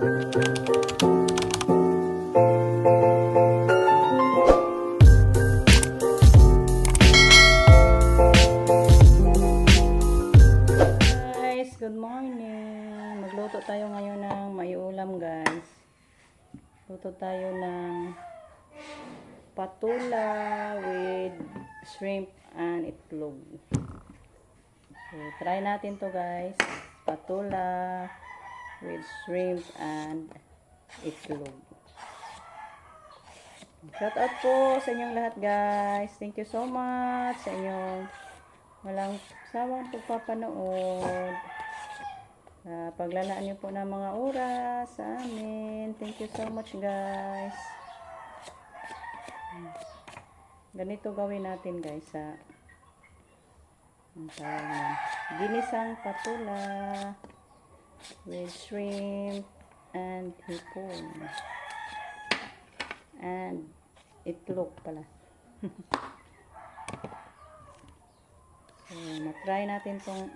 Good morning. Magluto tayo ngayon ng may ulam, guys. Luto tayo ng patula with shrimp and itlog. So, try natin to, guys. Patula with shrimp and itlog. Shout out po sa inyong lahat, guys. Thank you so much sa inyong walang sawang pagpapanood. Paglalaan niyo po ng mga oras sa amin. Thank you so much, guys. Ganito gawin natin, guys, sa ginisang patula with shrimp and hipon and itlog pala. So, matry natin tong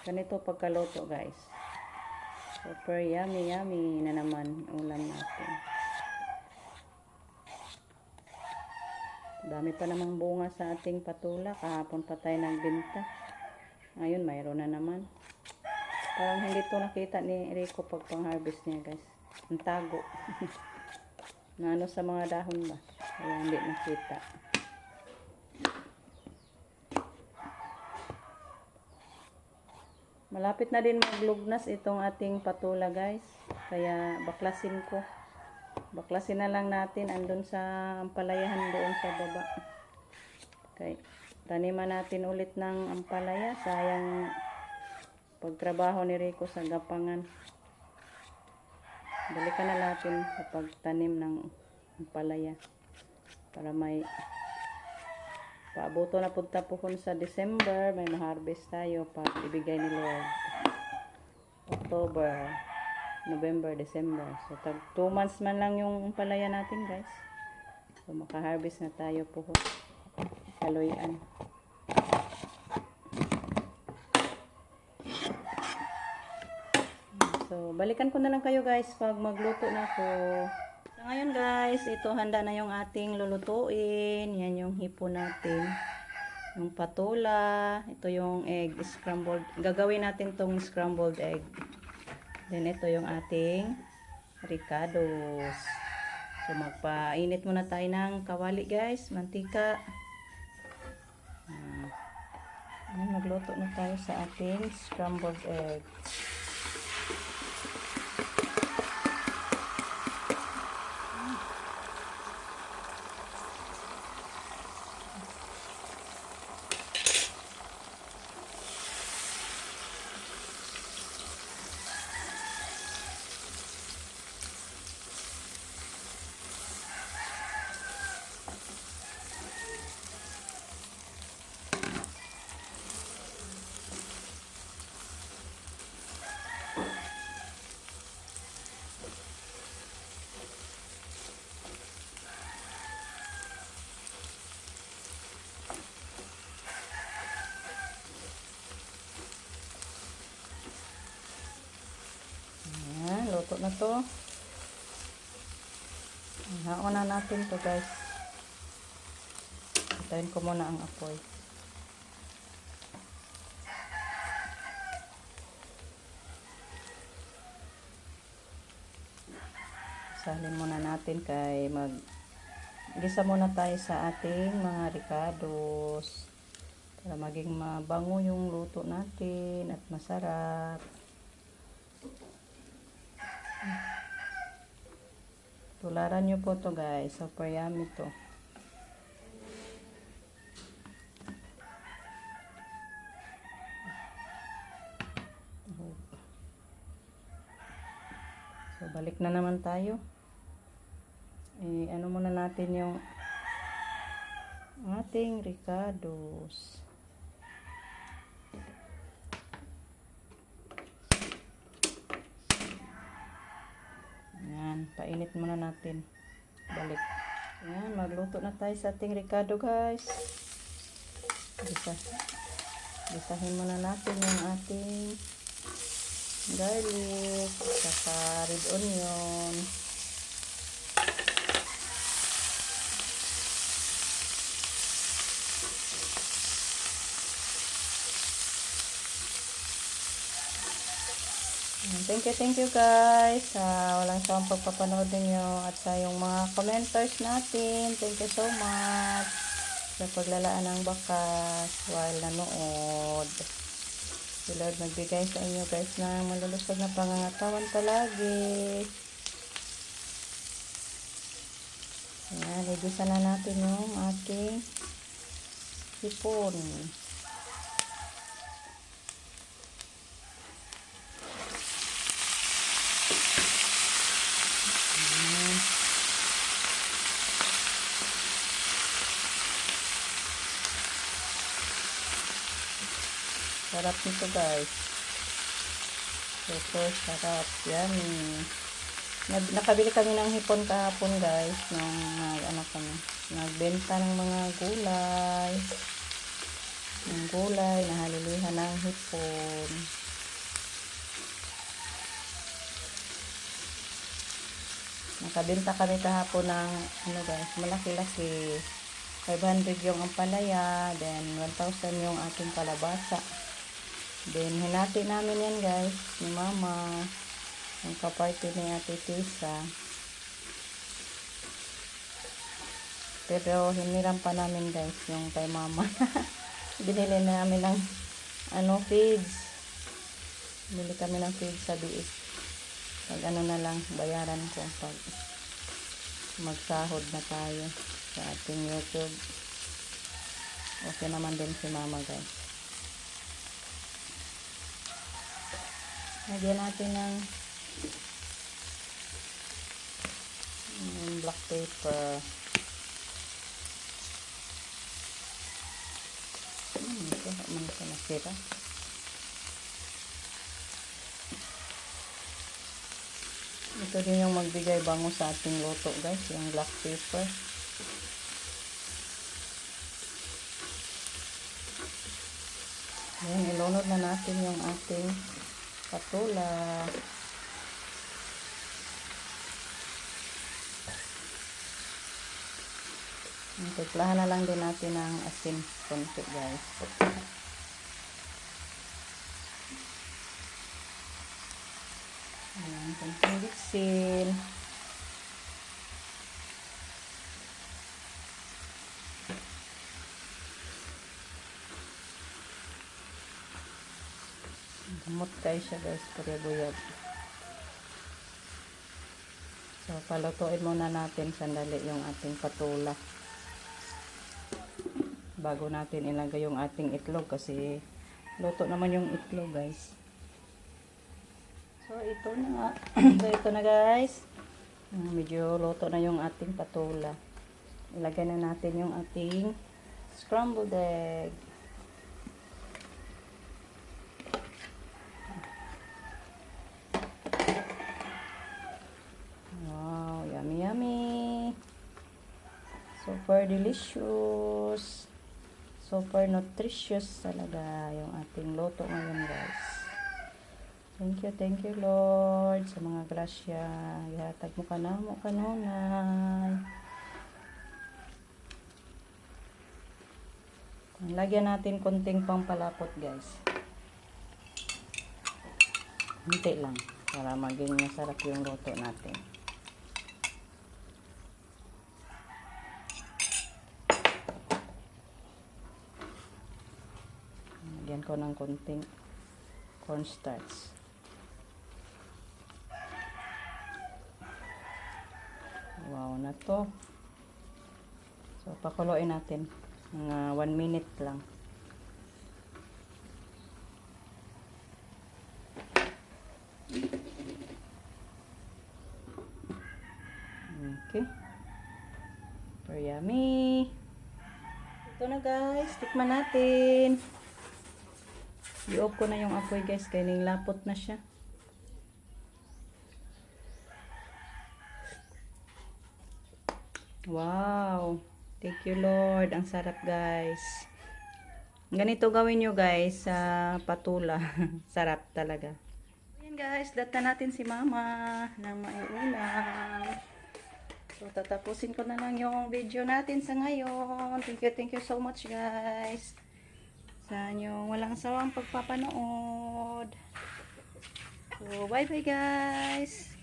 ganito pagkaluto, guys. Super yummy na naman ulam natin. Dami pa namang bunga sa ating patula. Kahapon pa tayo nagbenta. Ngayon mayroon na naman. Parang hindi to nakita ni Rico pag pang-harvest niya, guys. Ang tago. Na ano sa mga dahon ba? Kaya hindi nakita. Malapit na din maglugnas itong ating patula, guys. Kaya baklasin ko. Baklasin na lang natin andun sa ampalayahan doon sa baba. Okay. Taniman natin ulit ng ampalaya. Sayang pagtrabaho ni Rico sa gapangan. Balikan na natin sa pagtanim ng ampalaya. Para may paabuto na punta po kung sa December, may ma-harvest tayo pag ibigay ni Lord. October, November, December. So, tag 2 months man lang yung palaya natin, guys. So, maka-harvest na tayo po. Kaloyan. So, balikan ko na lang kayo, guys, pag magluto na ako. So, ngayon, guys, ito handa na yung ating lulutuin. Yan yung hipo natin. Yung patula. Ito yung egg scrambled. Gagawin natin tong scrambled egg. Then, ito yung ating ricados. So, magpainit muna tayo ng kawali, guys. Mantika. Magluto na tayo sa ating scrambled egg. Luto na to. Haon na natin to, guys. Patayin ko muna ang apoy. Salin muna natin kay gisa muna tayo sa ating mga ricados para maging mabango yung luto natin at masarap. Tularan nyo po to, guys. Super yummy to. So, balik na naman tayo. Ano muna natin yung ating ricados. Painit muna natin. Balik. Ayan, magluto na tayo sa ating ricado, guys. Gisahin muna natin yung ating garlic. Saka red onion. Thank you guys sa walang sawang pagpapanood ninyo at sa yung mga commenters natin. Thank you so much sa paglalaan ng bakas while nanood. Si Lord magbigay sa inyo guys ng malulusog na pangangatawan palagi. Ayan, igisa na natin yung ating hipon. Sarap nito guys. Super sarap. Yummy. Nakabili kami ng hipon kahapon guys. Nung nagbenta ng mga gulay. Ng gulay. Nahalilihan ng hipon. Nakabenta kami kahapon ng guys. Malaki-laki. 500 yung ampalaya. Then 1,000 yung ating kalabasa. Then, hinati namin yan guys, ni Mama, ang kaparty ni Ate Tisa. Pero, hiniram pa namin guys, yung kay Mama. Binili na namin ng, feeds. Bili kami ng feeds sa biik. Pag na lang, bayaran ko pag magsahod na tayo sa ating YouTube. Okay naman din si Mama guys. Lagyan natin ng black paper. Ito, ito nasira. Ito din yung magbigay bango sa ating luto guys, yung black paper. Ayan, ilunod na natin yung ating patula. Tiplahan na lang din natin ng asin konti guys. Ayan, konting bitsin. Gamot kayo siya guys, pagkaguyab. So, palutuin muna natin sandali yung ating patula. Bago natin ilagay yung ating itlog kasi luto naman yung itlog guys. So, ito na. So, ito na guys. Medyo luto na yung ating patula. Ilagay na natin yung ating scrambled egg. Super delicious. Super nutritious talaga yung ating luto ngayon guys. Thank you Lord sa mga grasya. Ihatag mo kanamo kanunay. Lagyan natin konting pampalapot guys. Hinti lang para maging masarap yung luto natin. Lagyan ko ng konting cornstarch. Wow na to. So, pakuluin natin. Mga 1 minute lang. Okay. Super yummy. Ito na guys. Tikman natin. I-off ko na yung apoy guys. Kaya lapot na siya. Wow. Thank you Lord. Ang sarap guys. Ganito gawin nyo guys sa patula. Sarap talaga. Ayan guys. guys, data natin si mama na maiulam. So, tatapusin ko na lang yung video natin sa ngayon. Thank you so much guys. Sa inyong walang sawang pagpapanood. So, bye-bye guys.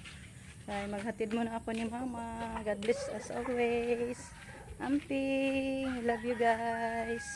Ay, maghatid muna ako ni mama. God bless as always. Amping, love you guys.